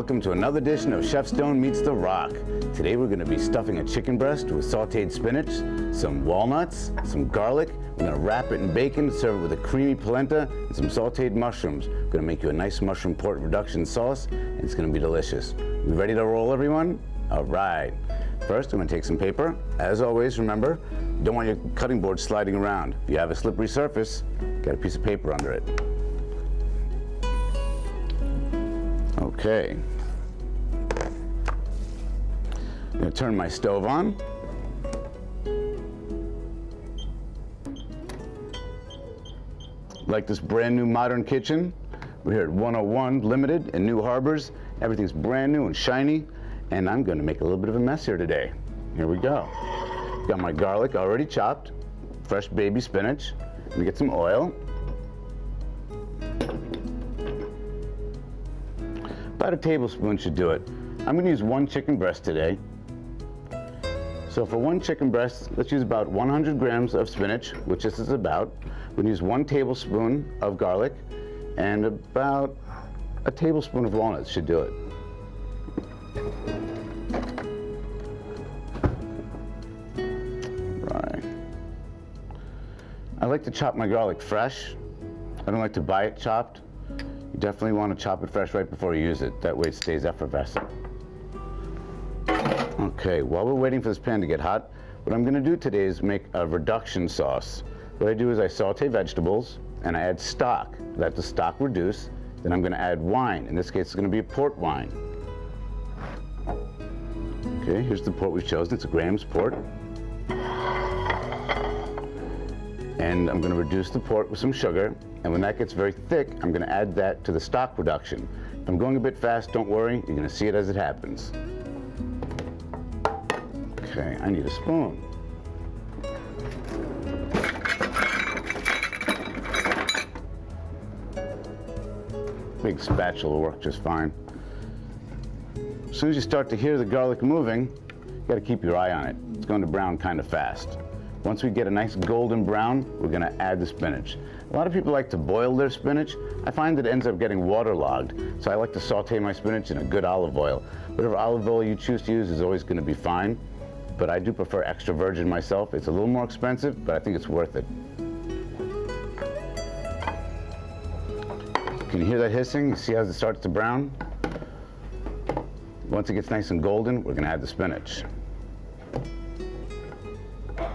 welcome to another edition of Chef Stone Meets the Rock. Today we're going to be stuffing a chicken breast with sauteed spinach, some walnuts, some garlic. We're going to wrap it in bacon, serve it with a creamy polenta, and some sauteed mushrooms. We're going to make you a nice mushroom port reduction sauce, and it's going to be delicious. We ready to roll, everyone? All right. First, I'm going to take some paper. As always, remember, you don't want your cutting board sliding around. If you have a slippery surface, get a piece of paper under it. Okay. I'm going to turn my stove on. Like this brand new modern kitchen, we're here at 101 Limited in New Harbors. Everything's brand new and shiny, and I'm going to make a little bit of a mess here today. Here we go. Got my garlic already chopped, fresh baby spinach. Let me get some oil. About a tablespoon should do it. I'm going to use one chicken breast today. So for one chicken breast, let's use about 100 grams of spinach, which this is about. We're going to use 1 tablespoon of garlic and about a tablespoon of walnuts should do it. Right. I like to chop my garlic fresh. I don't like to buy it chopped. You definitely want to chop it fresh right before you use it. That way it stays effervescent. Okay, while we're waiting for this pan to get hot, what I'm going to do today is make a reduction sauce. What I do is I saute vegetables and I add stock. Let the stock reduce. Then I'm going to add wine. In this case, it's going to be a port wine. Okay, here's the port we've chosen. It's a Graham's port. And I'm going to reduce the port with some sugar. And when that gets very thick, I'm going to add that to the stock reduction. If I'm going a bit fast, don't worry. You're going to see it as it happens. Okay, I need a spoon. Big spatula will work just fine. As soon as you start to hear the garlic moving, you got to keep your eye on it. It's going to brown kind of fast. Once we get a nice golden brown, we're going to add the spinach. A lot of people like to boil their spinach. I find that it ends up getting waterlogged, so I like to saute my spinach in a good olive oil. Whatever olive oil you choose to use is always going to be fine, but I do prefer extra virgin myself. It's a little more expensive, but I think it's worth it. Can you hear that hissing? You see how it starts to brown? Once it gets nice and golden, we're going to add the spinach.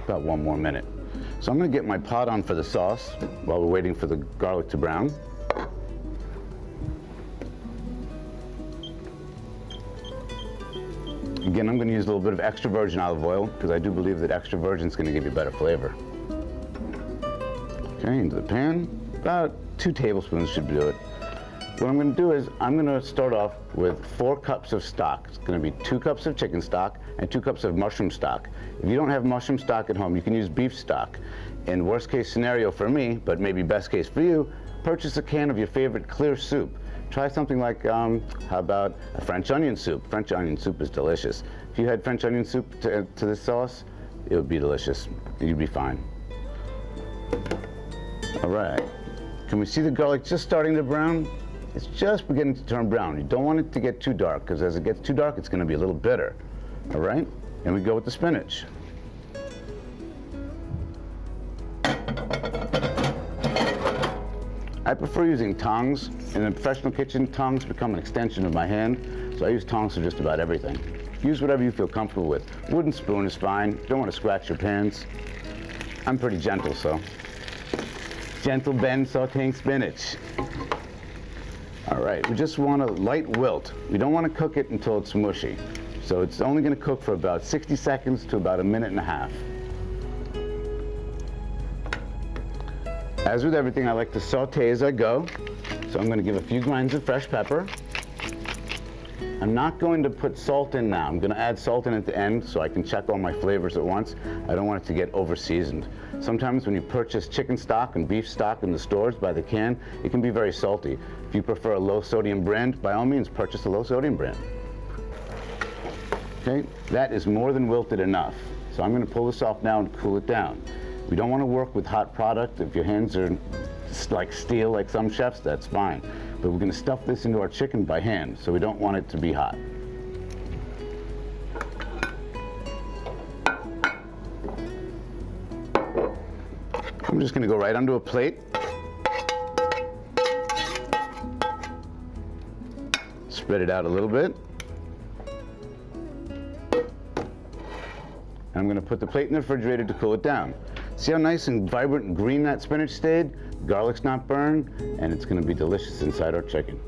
About 1 more minute. So I'm going to get my pot on for the sauce while we're waiting for the garlic to brown. Again, I'm going to use a little bit of extra virgin olive oil because I do believe that extra virgin is going to give you better flavor. Okay, into the pan. About 2 tablespoons should do it. What I'm going to do is I'm going to start off with 4 cups of stock. It's going to be 2 cups of chicken stock and 2 cups of mushroom stock. If you don't have mushroom stock at home, you can use beef stock. In worst case scenario for me, but maybe best case for you, purchase a can of your favorite clear soup. Try something like, how about a French onion soup? French onion soup is delicious. If you had French onion soup to this sauce, it would be delicious. You'd be fine. All right. Can we see the garlic just starting to brown? It's just beginning to turn brown. You don't want it to get too dark, because as it gets too dark, it's going to be a little bitter. All right? And we go with the spinach. I prefer using tongs. In a professional kitchen, tongs become an extension of my hand, so I use tongs for just about everything. Use whatever you feel comfortable with. Wooden spoon is fine. You don't want to scratch your pans. I'm pretty gentle, so. Gentle bend sauteing spinach. All right, we just want a light wilt. We don't want to cook it until it's mushy. So it's only going to cook for about 60 seconds to about 1.5 minutes. As with everything, I like to saute as I go. So I'm going to give a few grinds of fresh pepper. I'm not going to put salt in now. I'm going to add salt in at the end so I can check all my flavors at once. I don't want it to get over-seasoned. Sometimes when you purchase chicken stock and beef stock in the stores by the can, it can be very salty. If you prefer a low-sodium brand, by all means, purchase a low-sodium brand. Okay, that is more than wilted enough. So I'm going to pull this off now and cool it down. We don't want to work with hot product. If your hands are like steel, like some chefs, that's fine. but we're going to stuff this into our chicken by hand, so we don't want it to be hot. I'm just going to go right onto a plate. Spread it out a little bit. And I'm going to put the plate in the refrigerator to cool it down. See how nice and vibrant and green that spinach stayed? Garlic's not burned, and it's going to be delicious inside our chicken.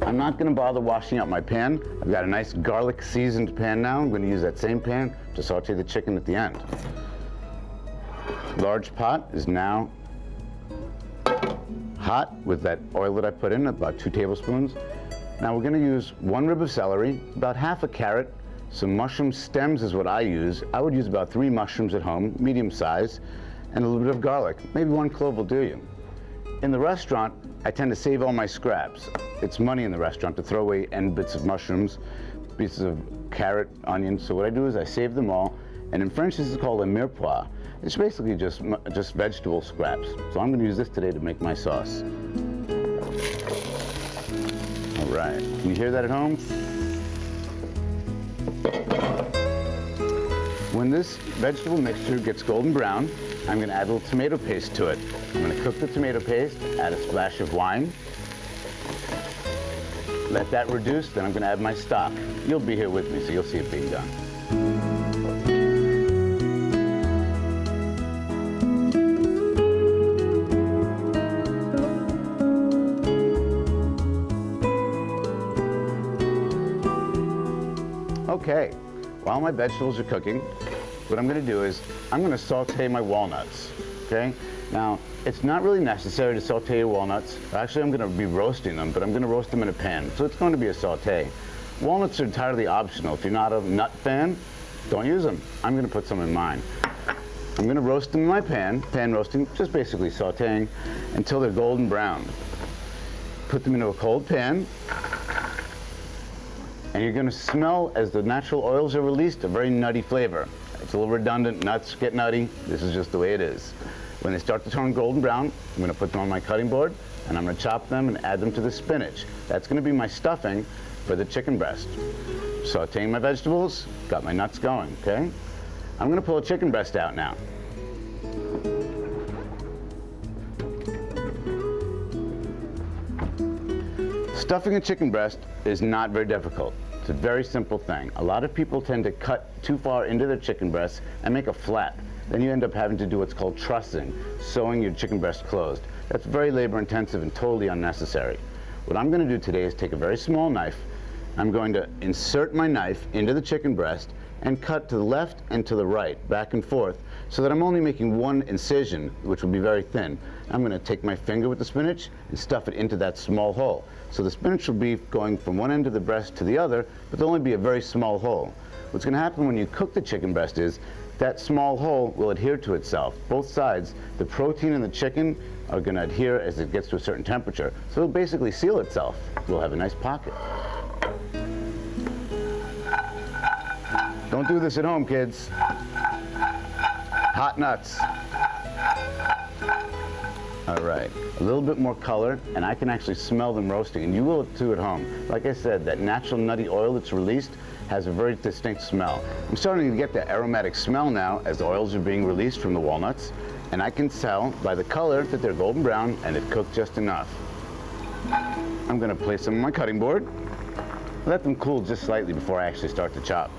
I'm not going to bother washing out my pan. I've got a nice garlic seasoned pan now. I'm going to use that same pan to saute the chicken at the end. Large pot is now hot with that oil that I put in, about 2 tablespoons. Now we're going to use 1 rib of celery, about half a carrot, some mushroom stems is what I use. I would use about 3 mushrooms at home, medium size, and a little bit of garlic. Maybe 1 clove will do you. In the restaurant, I tend to save all my scraps. It's money in the restaurant to throw away end bits of mushrooms, pieces of carrot, onions. So what I do is I save them all, and in French this is called a mirepoix. It's basically just vegetable scraps. So I'm going to use this today to make my sauce. All right, can you hear that at home? When this vegetable mixture gets golden brown, I'm going to add a little tomato paste to it. I'm going to cook the tomato paste, add a splash of wine, let that reduce, then I'm going to add my stock. You'll be here with me, so you'll see it being done. Okay, while my vegetables are cooking, what I'm going to do is I'm going to saute my walnuts, okay? Now, it's not really necessary to saute your walnuts. Actually, I'm going to be roasting them, but I'm going to roast them in a pan, so it's going to be a saute. Walnuts are entirely optional. If you're not a nut fan, don't use them. I'm going to put some in mine. I'm going to roast them in my pan roasting, just basically sauteing until they're golden brown. Put them into a cold pan. And you're going to smell, as the natural oils are released, a very nutty flavor. It's a little redundant, nuts get nutty. This is just the way it is. When they start to turn golden brown, I'm going to put them on my cutting board, and I'm going to chop them and add them to the spinach. That's going to be my stuffing for the chicken breast. Sauteing my vegetables, got my nuts going, okay? I'm going to pull a chicken breast out now. Stuffing a chicken breast is not very difficult. It's a very simple thing. A lot of people tend to cut too far into their chicken breast and make a flap. Then you end up having to do what's called trussing, sewing your chicken breast closed. That's very labor intensive and totally unnecessary. What I'm going to do today is take a very small knife. I'm going to insert my knife into the chicken breast and cut to the left and to the right, back and forth, so that I'm only making 1 incision, which will be very thin. I'm going to take my finger with the spinach and stuff it into that small hole. So the spinach will be going from one end of the breast to the other, but there'll only be a very small hole. What's going to happen when you cook the chicken breast is that small hole will adhere to itself. Both sides, the protein in the chicken are going to adhere as it gets to a certain temperature. So it'll basically seal itself. We'll have a nice pocket. Don't do this at home, kids. Hot nuts. All right, a little bit more color, and I can actually smell them roasting, and you will too at home. Like I said, that natural nutty oil that's released has a very distinct smell. I'm starting to get that aromatic smell now as the oils are being released from the walnuts, and I can tell by the color that they're golden brown and they've cooked just enough. I'm going to place them on my cutting board, let them cool just slightly before I actually start to chop.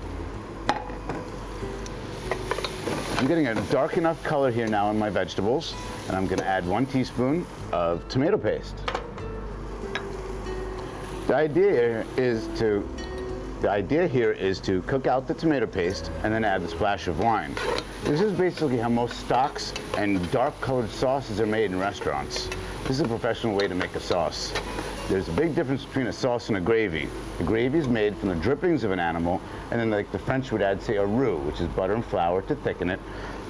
I'm getting a dark enough color here now in my vegetables, and I'm going to add 1 teaspoon of tomato paste. The idea here is to cook out the tomato paste and then add a splash of wine. This is basically how most stocks and dark colored sauces are made in restaurants. This is a professional way to make a sauce. There's a big difference between a sauce and a gravy. The gravy is made from the drippings of an animal, and then like the French would add, say, a roux, which is butter and flour to thicken it.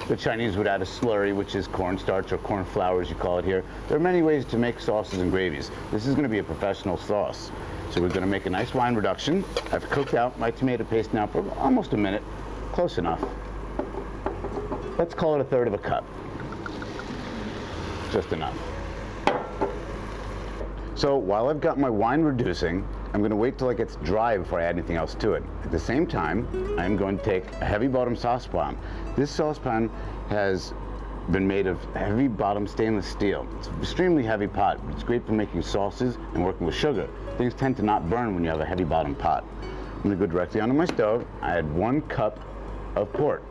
The Chinese would add a slurry, which is cornstarch or corn flour, as you call it here. There are many ways to make sauces and gravies. This is going to be a professional sauce. So we're going to make a nice wine reduction. I've cooked out my tomato paste now for almost a minute. Close enough. let's call it 1/3 of a cup. Just enough. So while I've got my wine reducing, I'm going to wait till it gets dry before I add anything else to it. At the same time, I'm going to take a heavy bottom saucepan. This saucepan has been made of heavy bottom stainless steel. It's an extremely heavy pot, but it's great for making sauces and working with sugar. Things tend to not burn when you have a heavy bottom pot. I'm going to go directly onto my stove. I add 1 cup of port.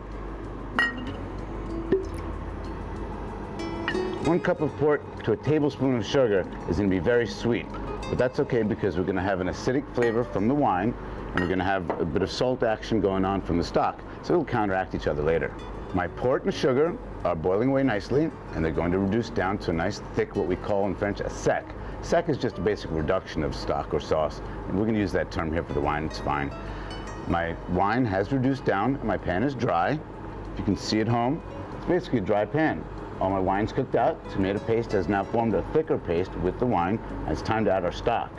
1 cup of port to a tablespoon of sugar is going to be very sweet, but that's okay because we're going to have an acidic flavor from the wine, and we're going to have a bit of salt action going on from the stock, so it'll counteract each other later. My port and sugar are boiling away nicely, and they're going to reduce down to a nice thick, what we call in French, a sec. Sec is just a basic reduction of stock or sauce, and we're going to use that term here for the wine. It's fine. My wine has reduced down, and my pan is dry. If you can see at home, it's basically a dry pan. All my wine's cooked out. Tomato paste has now formed a thicker paste with the wine, and it's time to add our stock.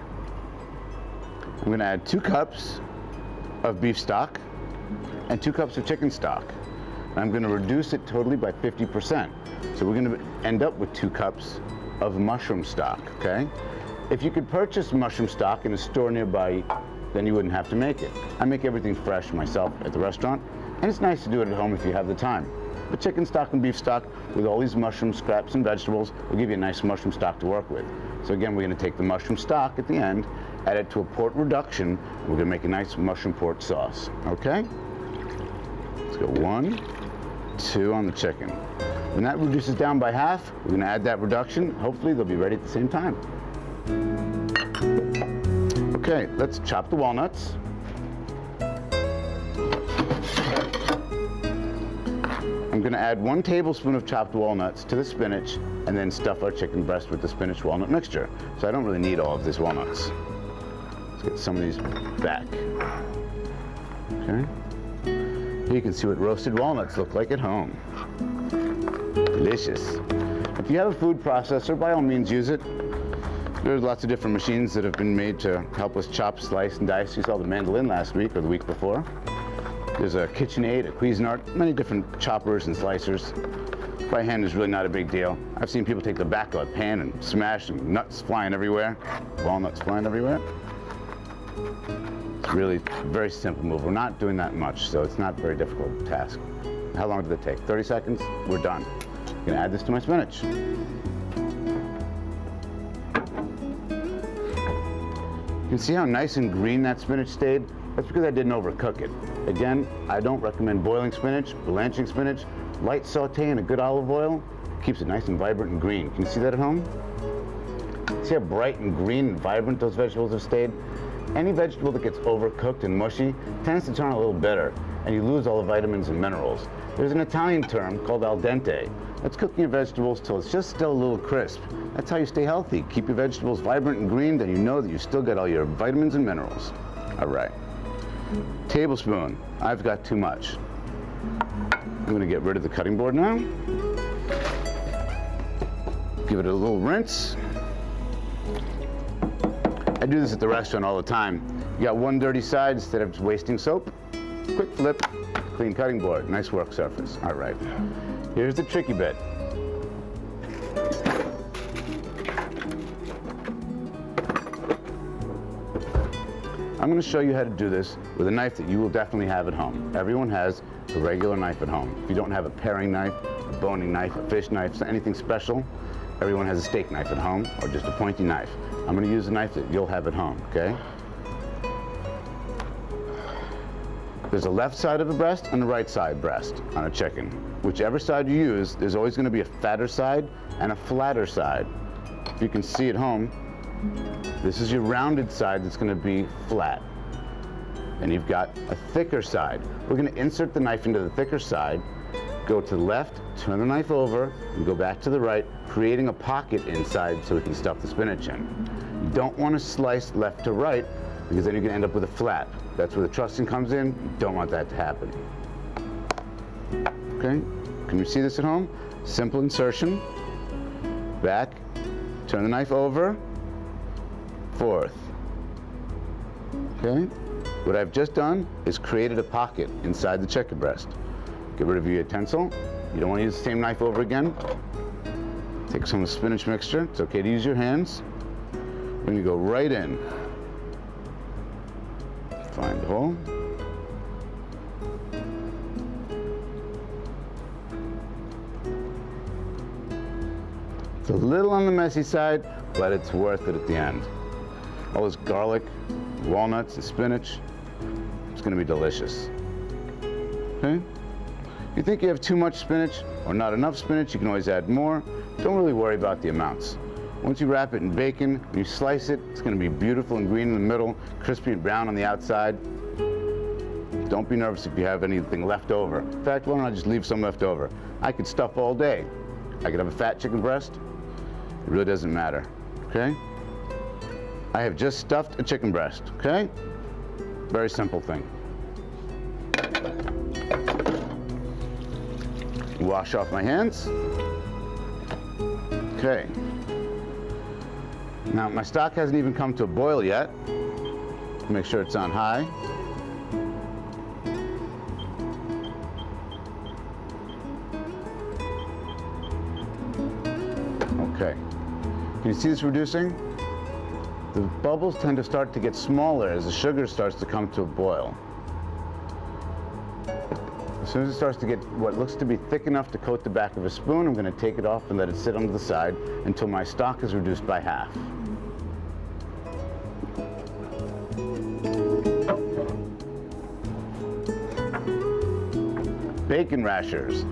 I'm going to add 2 cups of beef stock and 2 cups of chicken stock. And I'm going to reduce it totally by 50%. So we're going to end up with 2 cups of mushroom stock, okay? If you could purchase mushroom stock in a store nearby, then you wouldn't have to make it. I make everything fresh myself at the restaurant, and it's nice to do it at home if you have the time. But chicken stock and beef stock with all these mushroom scraps and vegetables will give you a nice mushroom stock to work with. So again, we're going to take the mushroom stock at the end, add it to a port reduction, and we're going to make a nice mushroom port sauce, okay? Let's go 1, 2 on the chicken. When that reduces down by half, we're going to add that reduction. Hopefully they'll be ready at the same time. Okay, let's chop the walnuts. I'm going to add 1 tablespoon of chopped walnuts to the spinach and then stuff our chicken breast with the spinach walnut mixture. So I don't really need all of these walnuts. Let's get some of these back. Okay. Here you can see what roasted walnuts look like at home. Delicious. If you have a food processor, by all means use it. There's lots of different machines that have been made to help us chop, slice, and dice. You saw the mandolin last week or the week before. There's a KitchenAid, a Cuisinart, many different choppers and slicers. By hand is really not a big deal. I've seen people take the back of a pan and smash, and nuts flying everywhere, walnuts flying everywhere. It's really a very simple move. We're not doing that much, so it's not a very difficult task. How long did it take? 30 seconds? We're done. I'm gonna add this to my spinach. You can see how nice and green that spinach stayed? That's because I didn't overcook it. Again, I don't recommend boiling spinach, blanching spinach. Light saute in a good olive oil keeps it nice and vibrant and green. Can you see that at home? See how bright and green and vibrant those vegetables have stayed? Any vegetable that gets overcooked and mushy tends to turn a little bitter, and you lose all the vitamins and minerals. There's an Italian term called al dente. That's cooking your vegetables till it's just still a little crisp. That's how you stay healthy. Keep your vegetables vibrant and green, then you know that you still get all your vitamins and minerals. All right. Tablespoon. I've got too much. I'm going to get rid of the cutting board now. Give it a little rinse. I do this at the restaurant all the time. You got one dirty side, instead of just wasting soap, quick flip, clean cutting board, nice work surface. All right. Here's the tricky bit. I'm going to show you how to do this with a knife that you will definitely have at home. Everyone has a regular knife at home. If you don't have a paring knife, a boning knife, a fish knife, anything special, everyone has a steak knife at home or just a pointy knife. I'm going to use a knife that you'll have at home, okay? There's a left side of the breast and a right side breast on a chicken. Whichever side you use, there's always going to be a fatter side and a flatter side. If you can see at home, this is your rounded side that's going to be flat. And you've got a thicker side. We're going to insert the knife into the thicker side, go to the left, turn the knife over, and go back to the right, creating a pocket inside so we can stuff the spinach in. You don't want to slice left to right, because then you're going to end up with a flap. That's where the trussing comes in. You don't want that to happen. Okay? Can you see this at home? Simple insertion. Back. Turn the knife over. Forth. Okay? What I've just done is created a pocket inside the chicken breast. Get rid of your utensil. You don't want to use the same knife over again. Take some of the spinach mixture. It's okay to use your hands. We're going to go right in. Find the hole. It's a little on the messy side, but it's worth it at the end. All this garlic, walnuts, and spinach. It's going to be delicious. Okay? If you think you have too much spinach or not enough spinach, you can always add more. Don't really worry about the amounts. Once you wrap it in bacon, when you slice it, it's going to be beautiful and green in the middle, crispy and brown on the outside. Don't be nervous if you have anything left over. In fact, why don't I just leave some left over? I could stuff all day. I could have a fat chicken breast. It really doesn't matter, okay? I have just stuffed a chicken breast, okay? Very simple thing. Wash off my hands. Okay. Now, my stock hasn't even come to a boil yet. Make sure it's on high. Okay. Can you see this reducing? The bubbles tend to start to get smaller as the sugar starts to come to a boil. As soon as it starts to get what looks to be thick enough to coat the back of a spoon, I'm going to take it off and let it sit on the side until my stock is reduced by half. Bacon rashers.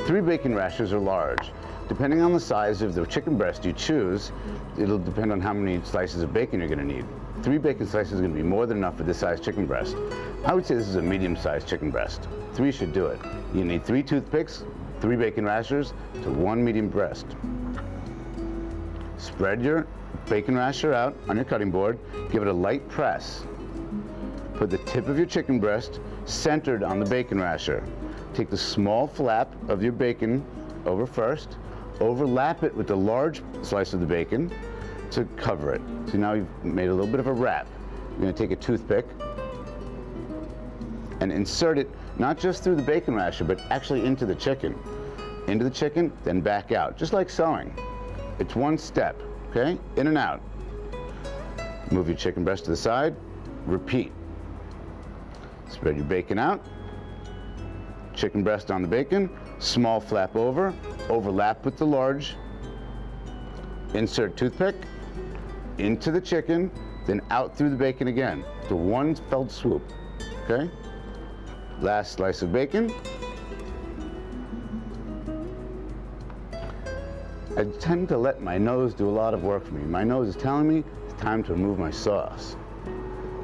3 bacon rashers are large. Depending on the size of the chicken breast you choose, it'll depend on how many slices of bacon you're going to need. 3 bacon slices is going to be more than enough for this size chicken breast. I would say this is a medium-sized chicken breast. 3 should do it. You need 3 toothpicks, 3 bacon rashers to 1 medium breast. Spread your bacon rasher out on your cutting board. Give it a light press. Put the tip of your chicken breast centered on the bacon rasher. Take the small flap of your bacon over first. Overlap it with the large slice of the bacon to cover it. So now you've made a little bit of a wrap. You're going to take a toothpick and insert it not just through the bacon rasher, but actually into the chicken. Into the chicken, then back out, just like sewing. It's one step, okay? In and out. Move your chicken breast to the side. Repeat. Spread your bacon out. Chicken breast on the bacon. Small flap over. Overlap with the large. Insert toothpick into the chicken, then out through the bacon again. To one fell swoop, okay? Last slice of bacon. I tend to let my nose do a lot of work for me. My nose is telling me it's time to remove my sauce.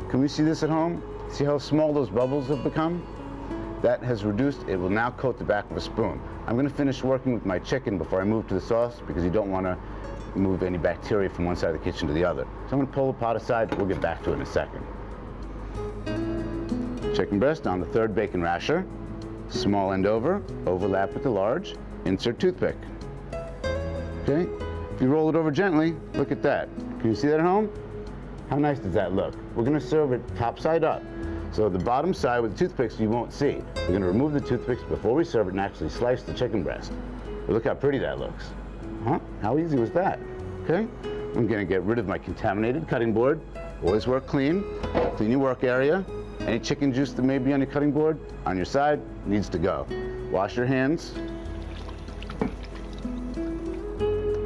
Can we see this at home? See how small those bubbles have become? That has reduced. It will now coat the back of a spoon. I'm going to finish working with my chicken before I move to the sauce because you don't want to move any bacteria from one side of the kitchen to the other. So I'm going to pull the pot aside. We'll get back to it in a second. Chicken breast on the 3rd bacon rasher. Small end over, overlap with the large, insert toothpick. Okay? If you roll it over gently, look at that. Can you see that at home? How nice does that look? We're going to serve it top side up. So the bottom side with the toothpicks you won't see. We're going to remove the toothpicks before we serve it and actually slice the chicken breast. But look how pretty that looks. Huh? How easy was that? Okay? I'm going to get rid of my contaminated cutting board. Always work clean. Clean your work area. Any chicken juice that may be on your cutting board, on your side, needs to go. Wash your hands.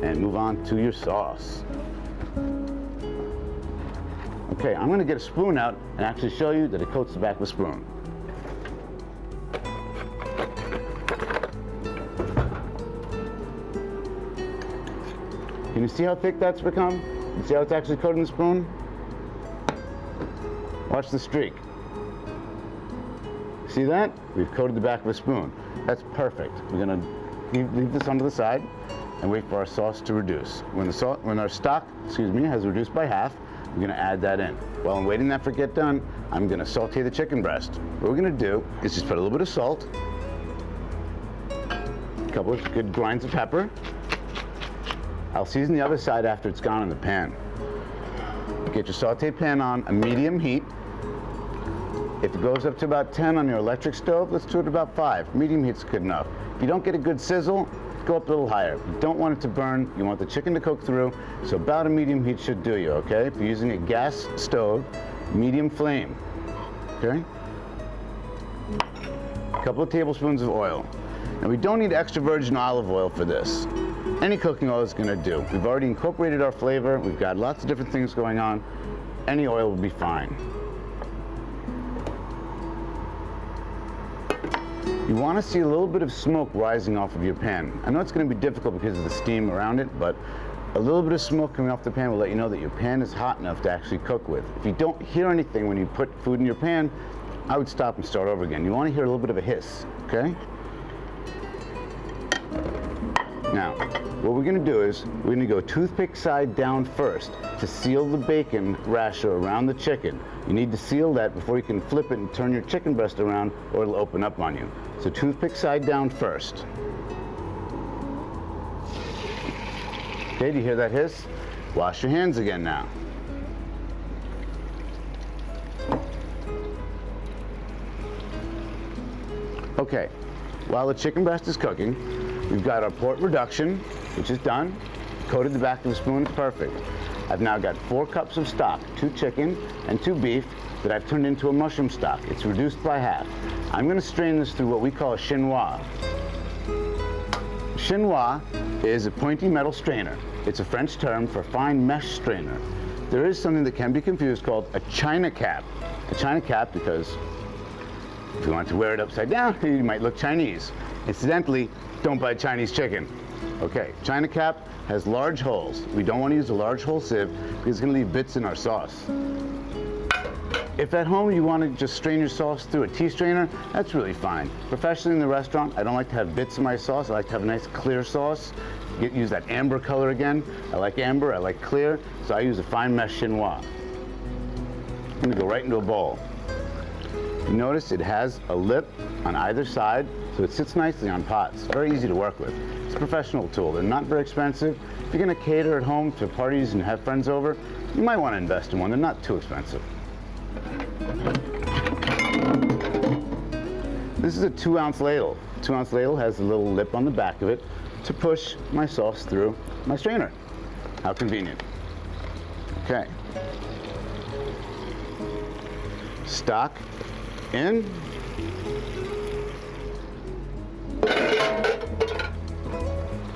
And move on to your sauce. Okay, I'm going to get a spoon out and actually show you that it coats the back of the spoon. Can you see how thick that's become? You see how it's actually coated in the spoon? Watch the streak. See that? We've coated the back of a spoon. That's perfect. We're going to leave this onto the side and wait for our sauce to reduce. When our stock, has reduced by half, we're going to add that in. While I'm waiting that to get done, I'm going to saute the chicken breast. What we're going to do is just put a little bit of salt, a couple of good grinds of pepper. I'll season the other side after it's gone in the pan. Get your saute pan on a medium heat. If it goes up to about 10 on your electric stove, let's do it about 5. Medium heat's good enough. If you don't get a good sizzle, go up a little higher. You don't want it to burn, you want the chicken to cook through, so about a medium heat should do you, okay? If you're using a gas stove, medium flame, okay? A couple of tablespoons of oil. Now we don't need extra virgin olive oil for this. Any cooking oil is gonna do. We've already incorporated our flavor, we've got lots of different things going on. Any oil will be fine. You want to see a little bit of smoke rising off of your pan. I know it's going to be difficult because of the steam around it, but a little bit of smoke coming off the pan will let you know that your pan is hot enough to actually cook with. If you don't hear anything when you put food in your pan, I would stop and start over again. You want to hear a little bit of a hiss, okay? Now, what we're going to do is we're going to go toothpick side down first to seal the bacon rasher around the chicken. You need to seal that before you can flip it and turn your chicken breast around, or it'll open up on you. So toothpick side down first. Okay, do you hear that hiss? Wash your hands again now. Okay, while the chicken breast is cooking, we've got our port reduction, which is done. Coated the back of the spoon, perfect. I've now got 4 cups of stock, 2 chicken and 2 beef that I've turned into a mushroom stock. It's reduced by half. I'm gonna strain this through what we call a chinois. Chinois is a pointy metal strainer. It's a French term for fine mesh strainer. There is something that can be confused called a china cap. A china cap because if you want to wear it upside down, you might look Chinese. Incidentally, don't buy Chinese chicken. Okay, china cap has large holes. We don't want to use a large hole sieve because it's going to leave bits in our sauce. If at home you want to just strain your sauce through a tea strainer, that's really fine. Professionally in the restaurant, I don't like to have bits in my sauce. I like to have a nice clear sauce. Use that amber color again. I like amber, I like clear, so I use a fine mesh chinois. I'm going to go right into a bowl. You notice it has a lip on either side, so it sits nicely on pots. Very easy to work with. It's a professional tool. They're not very expensive. If you're going to cater at home to parties and have friends over, you might want to invest in one. They're not too expensive. This is a 2-ounce ladle. 2-ounce ladle has a little lip on the back of it to push my sauce through my strainer. How convenient. Okay. Stock in.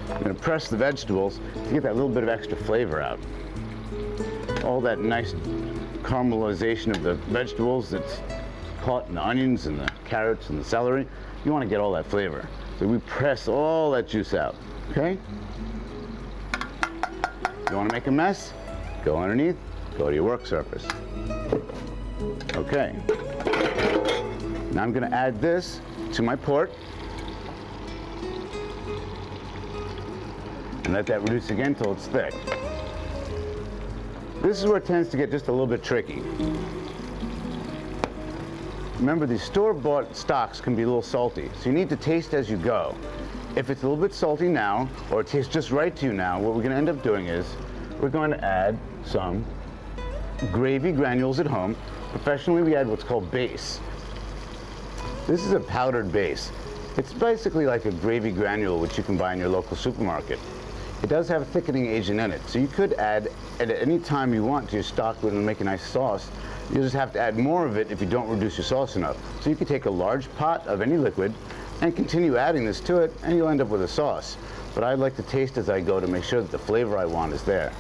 I'm going to press the vegetables to get that little bit of extra flavor out. All that nice caramelization of the vegetables that's caught in the onions and the carrots and the celery. You want to get all that flavor. So we press all that juice out, okay? You want to make a mess? Go underneath, go to your work surface. Okay. Now I'm going to add this to my port. And let that reduce again until it's thick. This is where it tends to get just a little bit tricky. Remember, these store-bought stocks can be a little salty, so you need to taste as you go. If it's a little bit salty now, or it tastes just right to you now, what we're going to end up doing is we're going to add some gravy granules at home. Professionally, we add what's called base. This is a powdered base. It's basically like a gravy granule which you can buy in your local supermarket. It does have a thickening agent in it, so you could add at any time you want to your stock and make a nice sauce. You just have to add more of it if you don't reduce your sauce enough. So you could take a large pot of any liquid and continue adding this to it, and you'll end up with a sauce. But I like to taste as I go to make sure that the flavor I want is there.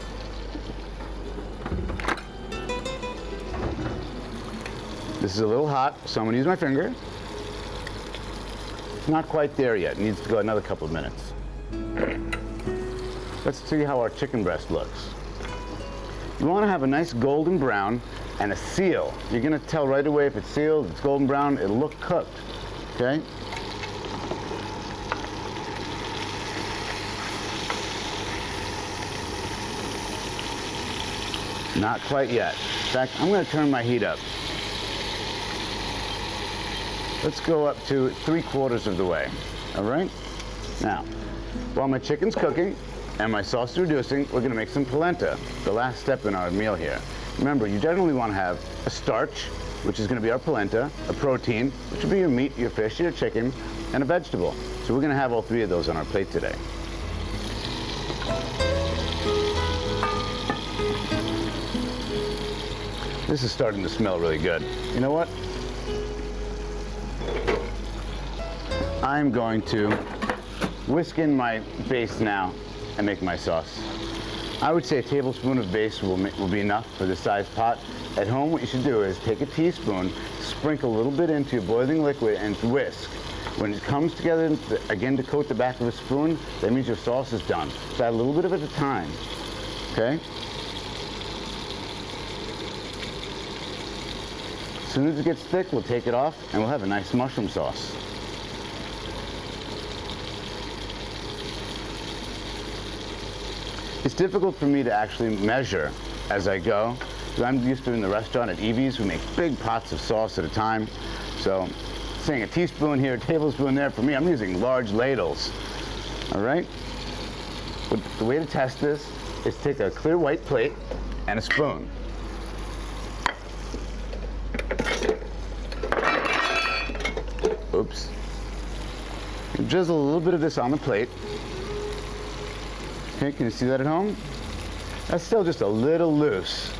This is a little hot, so I'm going to use my finger. It's not quite there yet. It needs to go another couple of minutes. Let's see how our chicken breast looks. You want to have a nice golden brown and a seal. You're going to tell right away if it's sealed, if it's golden brown, it'll look cooked. Okay? Not quite yet. In fact, I'm going to turn my heat up. Let's go up to 3/4 of the way. All right? Now, while my chicken's cooking and my sauce is reducing, we're going to make some polenta, the last step in our meal here. Remember, you generally want to have a starch, which is going to be our polenta, a protein, which will be your meat, your fish, your chicken, and a vegetable. So we're going to have all three of those on our plate today. This is starting to smell really good. You know what? I'm going to whisk in my base now and make my sauce. I would say a tablespoon of base will be enough for this size pot. At home, what you should do is take a teaspoon, sprinkle a little bit into your boiling liquid, and whisk. When it comes together, again, to coat the back of a spoon, that means your sauce is done. So add a little bit of it at a time, okay? As soon as it gets thick, we'll take it off, and we'll have a nice mushroom sauce. It's difficult for me to actually measure as I go. I'm used to in the restaurant at Evie's, we make big pots of sauce at a time. So saying a teaspoon here, a tablespoon there, for me, I'm using large ladles. All right? But the way to test this is take a clear white plate and a spoon. Oops. Drizzle a little bit of this on the plate. Okay, can you see that at home? That's still just a little loose.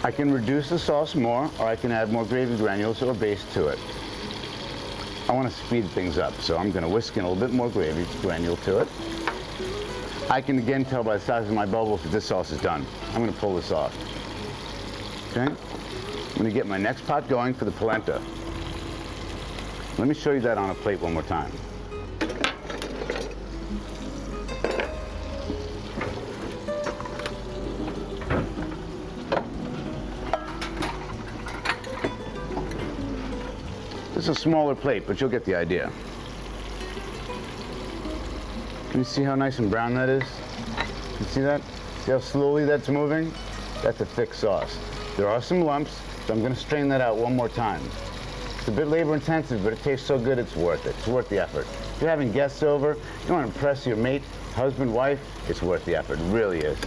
I can reduce the sauce more, or I can add more gravy granules or base to it. I want to speed things up, so I'm going to whisk in a little bit more gravy granule to it. I can again tell by the size of my bubbles that this sauce is done. I'm going to pull this off. Okay? I'm going to get my next pot going for the polenta. Let me show you that on a plate one more time. This is a smaller plate, but you'll get the idea. Can you see how nice and brown that is? You see that? See how slowly that's moving? That's a thick sauce. There are some lumps, so I'm going to strain that out one more time. It's a bit labor intensive, but it tastes so good it's worth it. It's worth the effort. If you're having guests over, you want to impress your mate, husband, wife, it's worth the effort. It really is.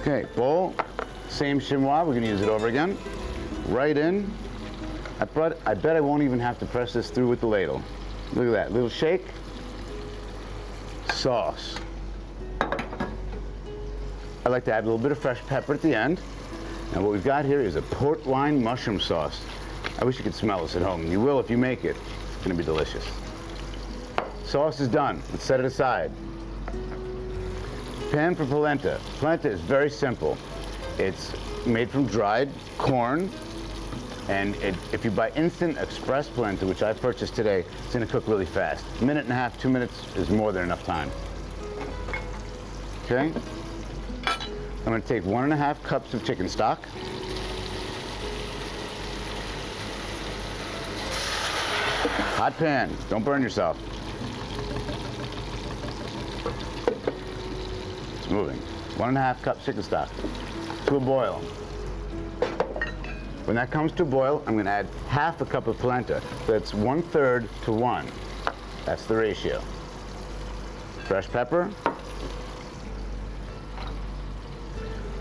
Okay, bowl, same chinois, we're going to use it over again. Right in. I bet I won't even have to press this through with the ladle. Look at that, little shake. Sauce. I like to add a little bit of fresh pepper at the end. And what we've got here is a port wine mushroom sauce. I wish you could smell this at home. You will if you make it. It's going to be delicious. Sauce is done. Let's set it aside. Pan for polenta. Polenta is very simple. It's made from dried corn, and if you buy instant express polenta, which I purchased today, it's going to cook really fast. A minute and a half, 2 minutes is more than enough time. Okay? I'm going to take 1.5 cups of chicken stock. Hot pan, don't burn yourself. It's moving. 1.5 cups chicken stock to a boil. When that comes to a boil, I'm going to add 1/2 cup of polenta. That's 1/3 to 1. That's the ratio. Fresh pepper.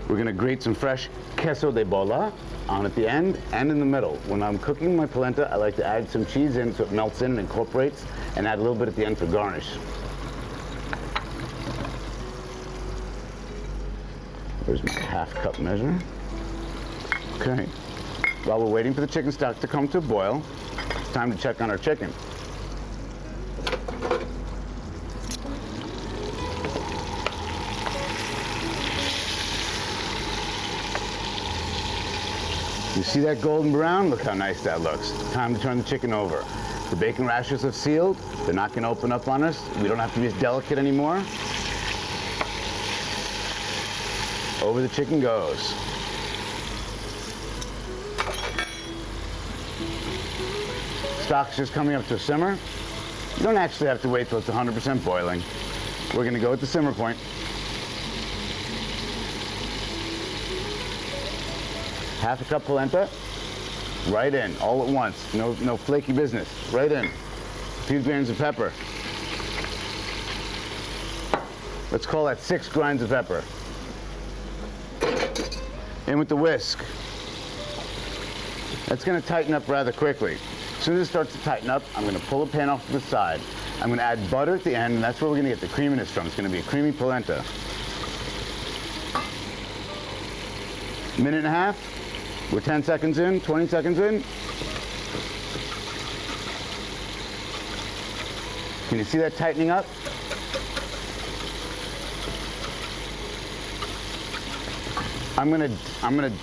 We're going to grate some fresh queso de bola on at the end and in the middle. When I'm cooking my polenta, I like to add some cheese in so it melts in and incorporates, and add a little bit at the end for garnish. There's my 1/2 cup measure. Okay. While we're waiting for the chicken stock to come to a boil, it's time to check on our chicken. You see that golden brown? Look how nice that looks. Time to turn the chicken over. The bacon rashers have sealed. They're not going to open up on us. We don't have to be as delicate anymore. Over the chicken goes. Stock's just coming up to a simmer. You don't actually have to wait till it's 100% boiling. We're going to go at the simmer point. Half a cup polenta, right in, all at once. No flaky business, right in. A few grains of pepper. Let's call that 6 grinds of pepper. In with the whisk. That's gonna tighten up rather quickly. As soon as it starts to tighten up, I'm gonna pull the pan off to the side. I'm gonna add butter at the end, and that's where we're gonna get the creaminess from. It's gonna be a creamy polenta. Minute and a half. We're 10 seconds in, 20 seconds in. Can you see that tightening up? I'm gonna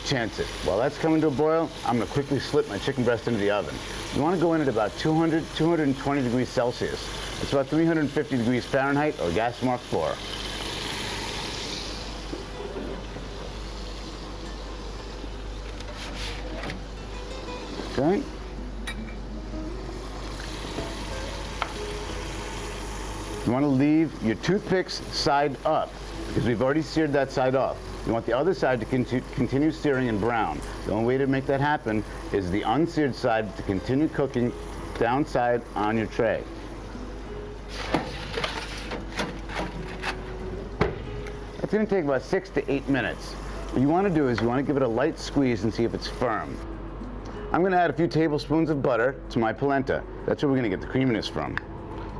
chance it. While that's coming to a boil, I'm gonna quickly slip my chicken breast into the oven. You wanna go in at about 220 degrees Celsius. It's about 350 degrees Fahrenheit or gas mark 4. Okay. You want to leave your toothpicks side up because we've already seared that side off. You want the other side to continue searing and brown. The only way to make that happen is the unseared side to continue cooking downside on your tray. It's going to take about 6 to 8 minutes. What you want to do is you want to give it a light squeeze and see if it's firm. I'm going to add a few tablespoons of butter to my polenta. That's where we're going to get the creaminess from.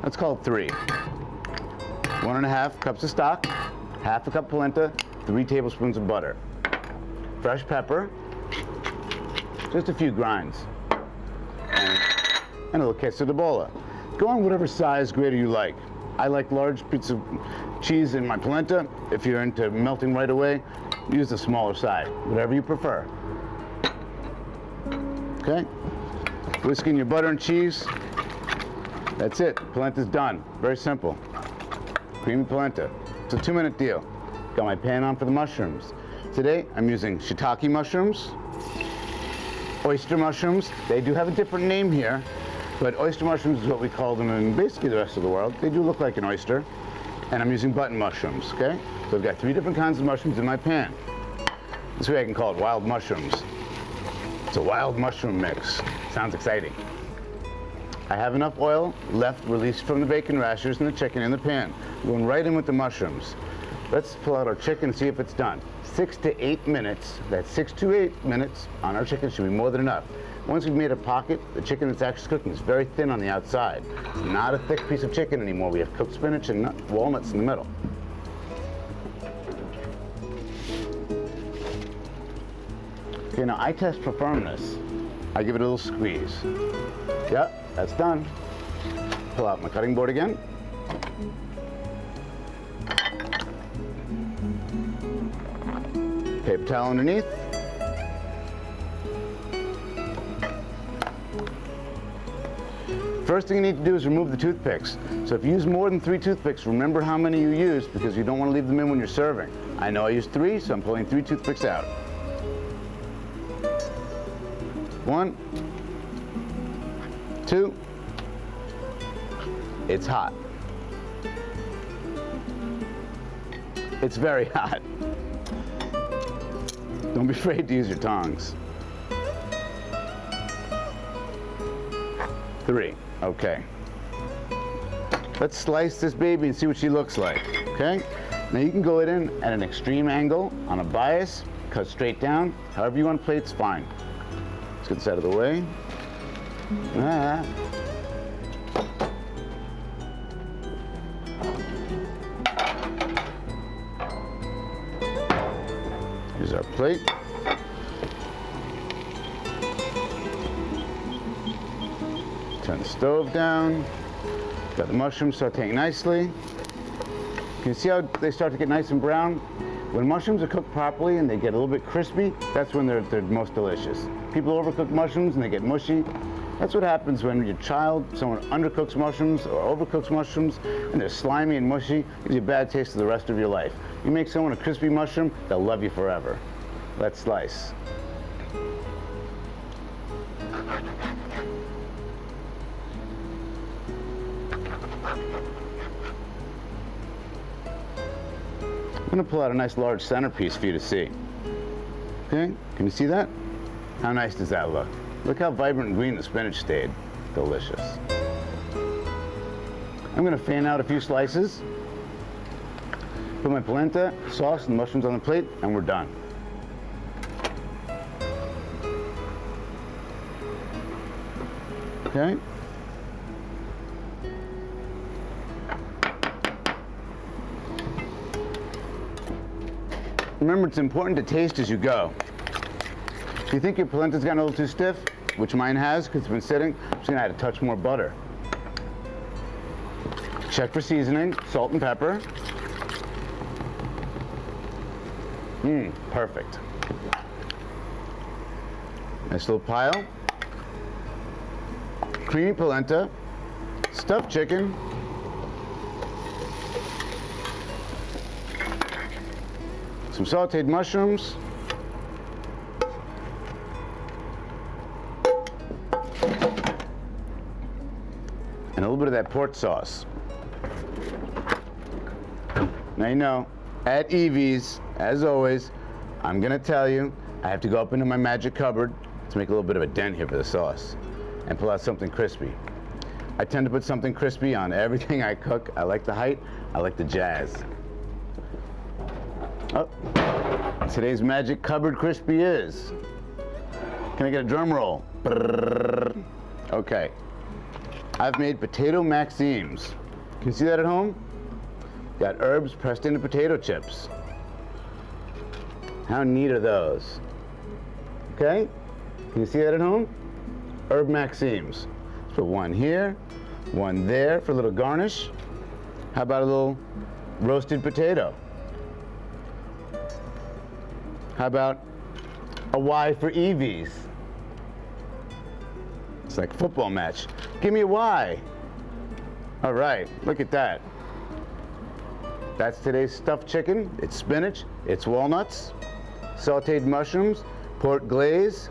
Let's call it 3. 1½ cups of stock, half a cup polenta, 3 tablespoons of butter. Fresh pepper, just a few grinds, and a little queso de bola. Go on whatever size grater you like. I like large bits of cheese in my polenta. If you're into melting right away, use the smaller side, whatever you prefer. Okay, whisk in your butter and cheese. That's it, polenta's done. Very simple. Creamy polenta. It's a 2-minute deal. Got my pan on for the mushrooms. Today, I'm using shiitake mushrooms, oyster mushrooms. They do have a different name here, but oyster mushrooms is what we call them in basically the rest of the world. They do look like an oyster. And I'm using button mushrooms, okay? So I've got 3 different kinds of mushrooms in my pan. This way I can call it wild mushrooms. It's a wild mushroom mix. Sounds exciting. I have enough oil left released from the bacon rashers and the chicken in the pan. Going right in with the mushrooms. Let's pull out our chicken and see if it's done. 6 to 8 minutes, that's 6 to 8 minutes on our chicken should be more than enough. Once we've made a pocket, the chicken that's actually cooking is very thin on the outside. It's not a thick piece of chicken anymore. We have cooked spinach and walnuts in the middle. Okay, now I test for firmness. I give it a little squeeze. Yep, that's done. Pull out my cutting board again. Paper towel underneath. First thing you need to do is remove the toothpicks. So if you use more than 3 toothpicks, remember how many you use because you don't want to leave them in when you're serving. I know I used 3, so I'm pulling 3 toothpicks out. 1, 2. It's hot. It's very hot. Don't be afraid to use your tongs. 3. Okay. Let's slice this baby and see what she looks like. Okay? Now you can go in at an extreme angle on a bias, cut straight down. However you want to plate, it's fine. Let's get this out of the way. Here's our plate. Turn the stove down. Got the mushrooms sauteing nicely. Can you see how they start to get nice and brown? When mushrooms are cooked properly and they get a little bit crispy, that's when they're most delicious. People overcook mushrooms and they get mushy. That's what happens when your child, someone undercooks mushrooms or overcooks mushrooms and they're slimy and mushy. It gives you a bad taste for the rest of your life. You make someone a crispy mushroom, they'll love you forever. Let's slice. I'm going to pull out a nice large centerpiece for you to see. Okay, can you see that? How nice does that look? Look how vibrant and green the spinach stayed. Delicious. I'm gonna fan out a few slices, put my polenta, sauce, and mushrooms on the plate, and we're done. Okay. Remember, it's important to taste as you go. If you think your polenta's gotten a little too stiff, which mine has because it's been sitting, I'm just gonna add a touch more butter. Check for seasoning, salt and pepper. Perfect. Nice little pile. Creamy polenta, stuffed chicken, some sauteed mushrooms, and a little bit of that pork sauce. Now you know, at Evie's, as always, I'm gonna tell you, I have to go up into my magic cupboard to make a little bit of a dent here for the sauce and pull out something crispy. I tend to put something crispy on everything I cook. I like the height, I like the jazz. Oh, today's magic cupboard crispy is. Can I get a drum roll? Brrr. Okay. I've made potato maximes. Can you see that at home? Got herbs pressed into potato chips. How neat are those? Okay? Can you see that at home? Herb maximes. Let's put one here, one there for a little garnish. How about a little roasted potato? How about a Y for Evie's? It's like a football match. Give me a Y. All right, look at that. That's today's stuffed chicken. It's spinach, it's walnuts, sauteed mushrooms, pork glaze,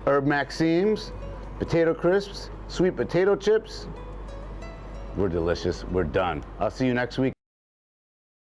herb maximes, potato crisps, sweet potato chips. We're delicious. We're done. I'll see you next week.